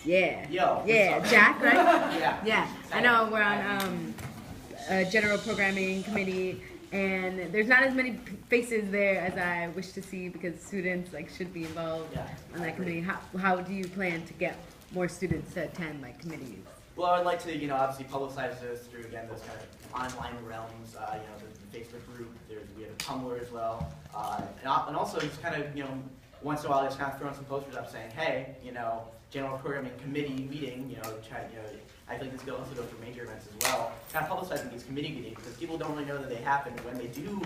Yeah. Yo. Yeah, Jack, right? Yeah. Yeah. I know we're on general programming committee, and there's not as many faces there as I wish to see because students like should be involved on that committee. How do you plan to get more students to attend like committees? Well, I would like to, obviously publicize this through, again, those kind of online realms, the Facebook group, we have a Tumblr as well, and also just kind of, once in a while just kind of throwing some posters up saying, hey, general programming committee meeting, I think this goes into for major events as well, kind of publicizing these committee meetings because people don't really know that they happen, and when they do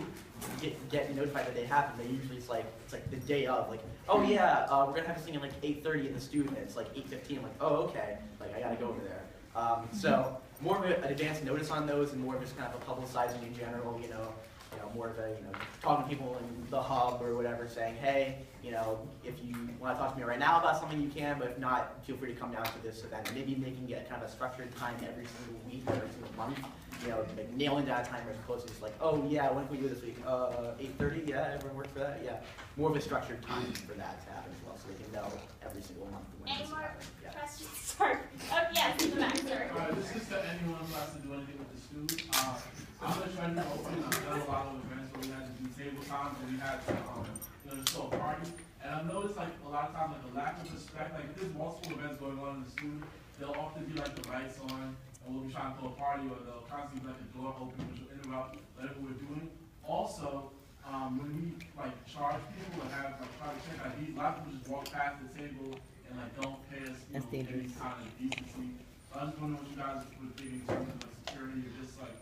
get notified that they happen, they usually, it's like the day of, like, oh yeah, we're going to have this thing at like 8:30 in the student, and it's like 8:15, I'm like, oh okay, like I got to go over there. So more of an advance notice on those, and more of just kind of a publicizing in general, more of a, talking to people in the hub or whatever, saying, hey, if you want to talk to me right now about something, you can, but if not, feel free to come down to this event. Maybe making it kind of a structured time every single week, every single month, like nailing down a timer as close as like, oh yeah, when can we do this week? 8:30, yeah, everyone works for that? Yeah. More of a structured time for that to happen as well, so they can know every single month when it's happening. Yeah. Questions? Sorry. Oh, yes, in the back, sorry. This is to anyone who has to do anything with the students. I'm just trying to open. I've done a lot of events where we had to do table times and we had to, just throw a party. And I've noticed like a lot of times like a lack of respect. Like if there's multiple events going on in the student, there'll often be like the lights on, and we'll be trying to throw a party, or they'll constantly let the door open, which will interrupt whatever we're doing. Also, when we like charge people and have like try to check IDs, a lot of people just walk past the table and like don't pay us any kind of decency. So I was wondering what you guys were thinking in terms of like security or just like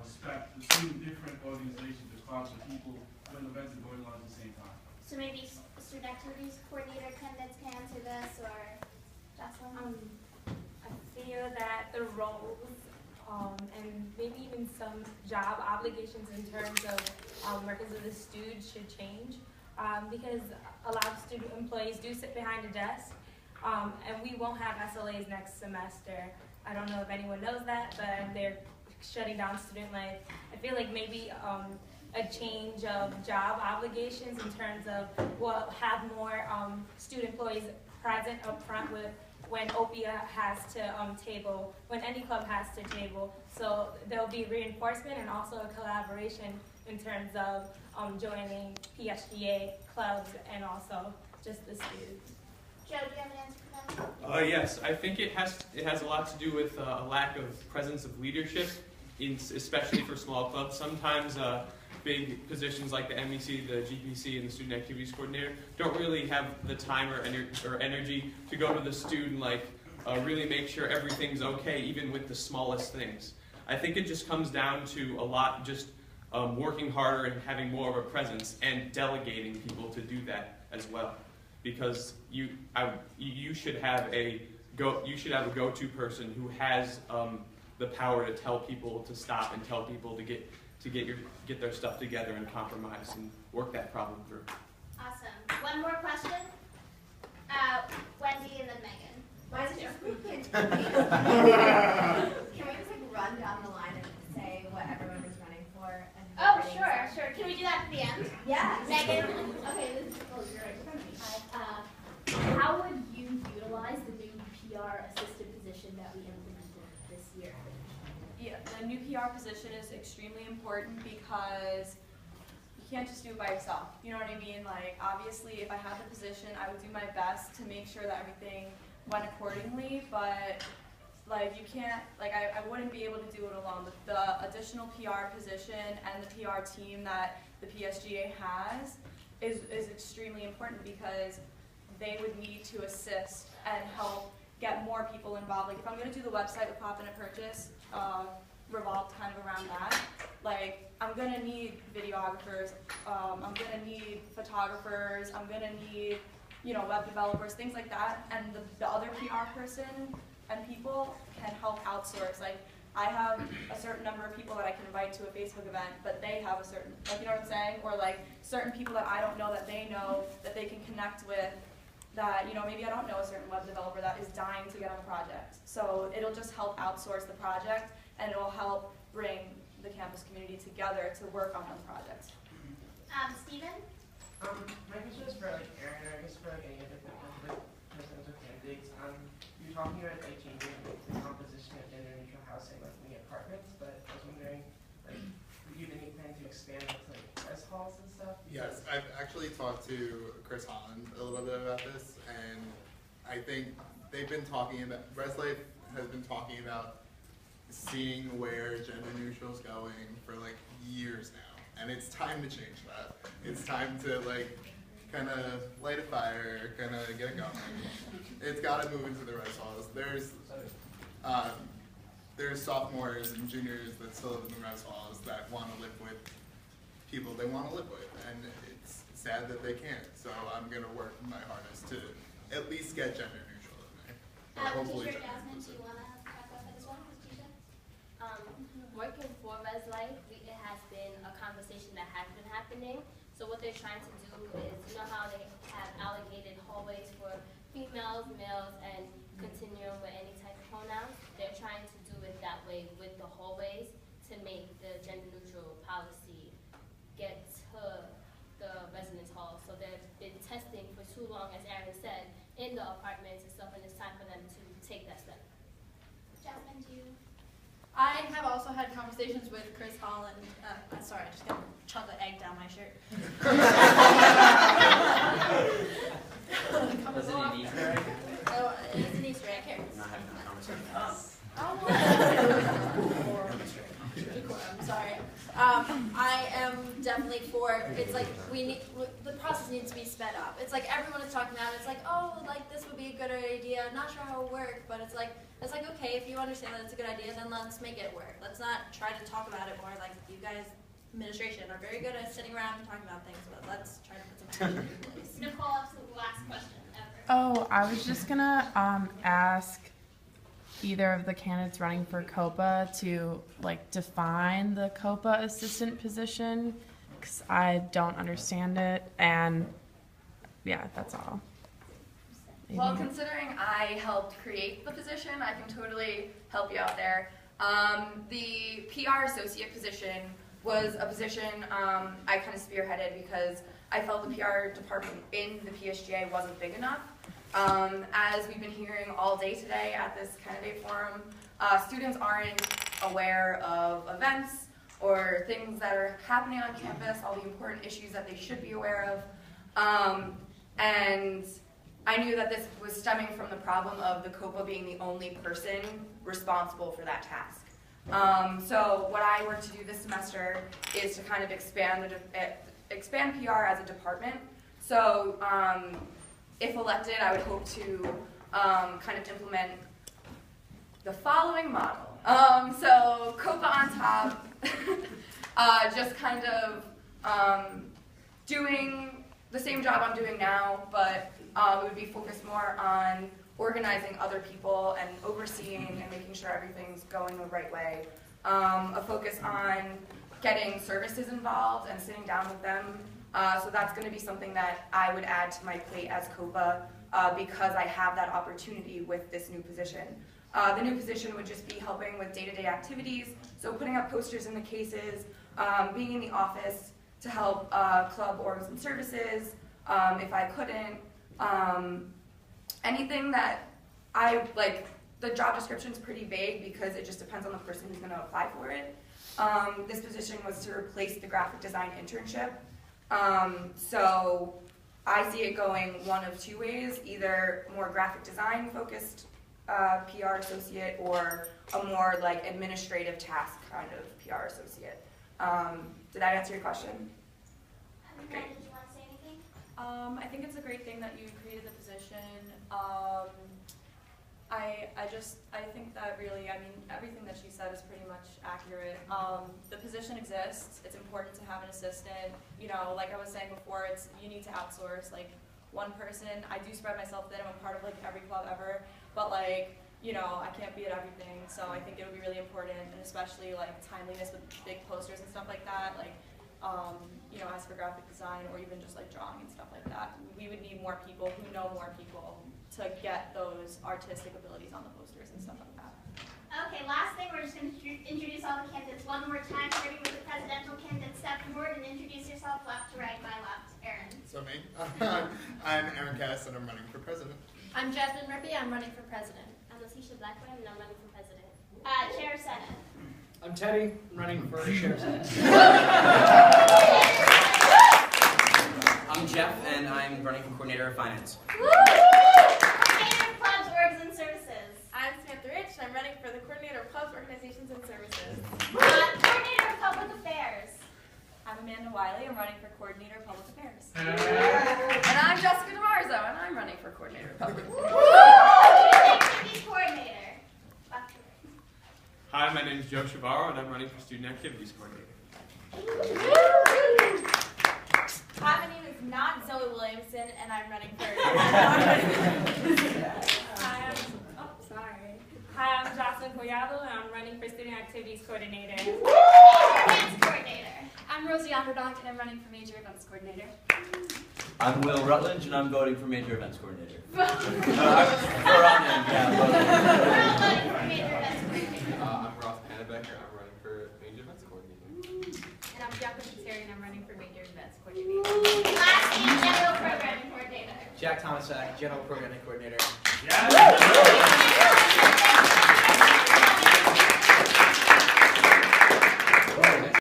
respect between different organizations, the clubs, and people when events are going on at the same time. So maybe student activities coordinator candidates can answer this, or Jocelyn? I feel that the roles and maybe even some job obligations in terms of records of the student should change because a lot of student employees do sit behind a desk and we won't have SLAs next semester. I don't know if anyone knows that, but they're shutting down student life. I feel like maybe a change of job obligations in terms of we'll have more student employees present up front with when OPIA has to table, when any club has to table. So there'll be reinforcement and also a collaboration in terms of joining PSGA clubs and also just the students. Joe, do you have an answer for that? Yes, I think it has a lot to do with a lack of presence of leadership, especially for small clubs. Sometimes big positions like the MEC, the GPC, and the Student Activities Coordinator don't really have the time or energy to go to the student, really make sure everything's okay, even with the smallest things. I think it just comes down to a lot just working harder and having more of a presence and delegating people to do that as well. Because you should have a go-to person who has the power to tell people to stop and tell people to get their stuff together and compromise and work that problem through. Awesome. One more question. Wendy and then Megan. Can we just run down the line and say what everyone is running for? And oh, sure. Can we do that at the end? Yeah. Megan. Okay. This is you're right in front of me. How would you utilize the new PR assistant position that we implemented this year? Yeah, the new PR position is extremely important because you can't just do it by yourself. You know what I mean? Like, obviously, if I had the position, I would do my best to make sure that everything went accordingly, but like, you can't, like, I wouldn't be able to do it alone. The additional PR position and the PR team that the PSGA has is extremely important because they would need to assist and help get more people involved. Like, if I'm going to do the website with Pop in a Purchase, revolved kind of around that. Like, I'm going to need videographers, I'm going to need photographers, I'm going to need, web developers, things like that. And the other PR person and people can help outsource. Like, I have a certain number of people that I can invite to a Facebook event, but they have a certain, you know what I'm saying? Or like certain people that I don't know that they know that they can connect with that, maybe I don't know a certain web developer that is dying to get on a project. So it'll just help outsource the project and it'll help bring the campus community together to work on those projects. Steven? My question is for Aaron, or I guess for any of the presidents or candidates. you're talking about like changing the composition of gender neutral housing like in the apartments, but I was wondering, like, do you have any plan to expand it to like rest halls and stuff? Yes, I've actually talked to Chris Holland a little bit about this, and I think they've been talking about, Reslife has been talking about seeing where gender neutral is going for like years now, and it's time to change that. It's time to like kind of light a fire, kind of get it going. It's got to move into the rest halls. There's sophomores and juniors that still live in the rest halls that want to live with people they want to live with, and it's sad that they can't. So I'm going to work my hardest to at least get gender neutral in there. Or hopefully Teacher gender Jasmine, do inclusive. you want to talk about that as well, Teacher? Working for Reslife, it has been a conversation that has been happening. So what they're trying to do is, you know how they have allocated hallways for females, males, and continuing with any type of pronouns? They're trying to do it that way with the hallways to make the gender neutral policy get to the residence hall. So they've been testing for too long, as Aaron said, in the apartments and stuff, and it's time for them to take that step. Jasmine, do you? I have also had conversations with Chris Holland. Sorry, I just got a chunk of egg down my shirt. Was it an Easter egg? Oh, it's an Easter egg here. Not having a conversation. I'm sorry. I am definitely for, it's like the process needs to be sped up. It's like everyone is talking about it. It's like, oh, like this would be a good idea. Not sure how it would work, but it's like, okay, if you understand that it's a good idea, then let's make it work. Let's not try to talk about it more. Like, you guys, administration, are very good at sitting around and talking about things, but let's try to put some action in place. Nicole, that's the last question ever. Oh, I was just gonna ask either of the candidates running for COPA to like define the COPA assistant position, because I don't understand it, and yeah, that's all. Well, considering I helped create the position, I can totally help you out there. The PR associate position was a position I kind of spearheaded because I felt the PR department in the PSGA wasn't big enough. As we've been hearing all day today at this candidate forum, students aren't aware of events or things that are happening on campus, all the important issues that they should be aware of. And I knew that this was stemming from the problem of the COPA being the only person responsible for that task. So what I worked to do this semester is to kind of expand PR as a department. So if elected, I would hope to kind of implement the following model. So COPA on top, just kind of doing the same job I'm doing now, but it would be focused more on organizing other people and overseeing and making sure everything's going the right way. A focus on getting services involved and sitting down with them. So that's going to be something that I would add to my plate as COPA because I have that opportunity with this new position. The new position would just be helping with day-to-day activities, so putting up posters in the cases, being in the office to help club orgs and services if I couldn't. Anything that I like, the job description is pretty vague because it just depends on the person who's going to apply for it. This position was to replace the graphic design internship. So I see it going one of two ways, either more graphic design focused PR associate or a more like administrative task kind of PR associate. Did that answer your question? Great. Did you want to say anything? I think it's a great thing that you created the position. I think that really, I mean, everything that she said is pretty much accurate. The position exists. It's important to have an assistant. You know, like I was saying before, you need to outsource like one person. I do spread myself thin. I'm a part of like every club ever, but like, you know, I can't be at everything. So I think it would be really important, and especially like timeliness with big posters and stuff like that. Like, you know, as for graphic design or even just like drawing and stuff like that, we would need more people who know more people to get those artistic abilities on the posters and stuff like that. Okay, last thing, we're just going to introduce all the candidates one more time, starting with the presidential candidate. Step forward and introduce yourself left to right, my left. Aaron. So me? I'm Aaron Cass and I'm running for president. I'm Jasmine Rippey. I'm running for president. Blackburn, and I'm running for president. Chair of Senate. I'm Teddy. I'm running for Chair of Senate. I'm Jeff, and I'm running for coordinator of finance. Coordinator of clubs, orgs, and services. I'm Samantha Rich, and I'm running for the coordinator of clubs, organizations, and services. Coordinator of public affairs. I'm Amanda Wiley. I'm running for coordinator of public affairs. And I'm Jessica DeMarzo, and I'm running for coordinator of public affairs. Activities coordinator. Hi, my name is Joe Shavaro, and I'm running for student activities coordinator. Hi, my name is not Zoe Williamson, and I'm running for. Hi, I'm Jocelyn Collado, and I'm running for student activities coordinator. Events coordinator. I'm Rosie Onderdonk, and I'm running for major events coordinator. I'm Will Rutledge, and I'm voting for major events coordinator. We're all voting for major events coordinator. I'm Ross Pannebecker. I'm running for major events coordinator. And I'm Bianca Pateri, and I'm running for major events coordinator. Lastly, general programming coordinator. Jack Thomasak, general programming coordinator. Yeah.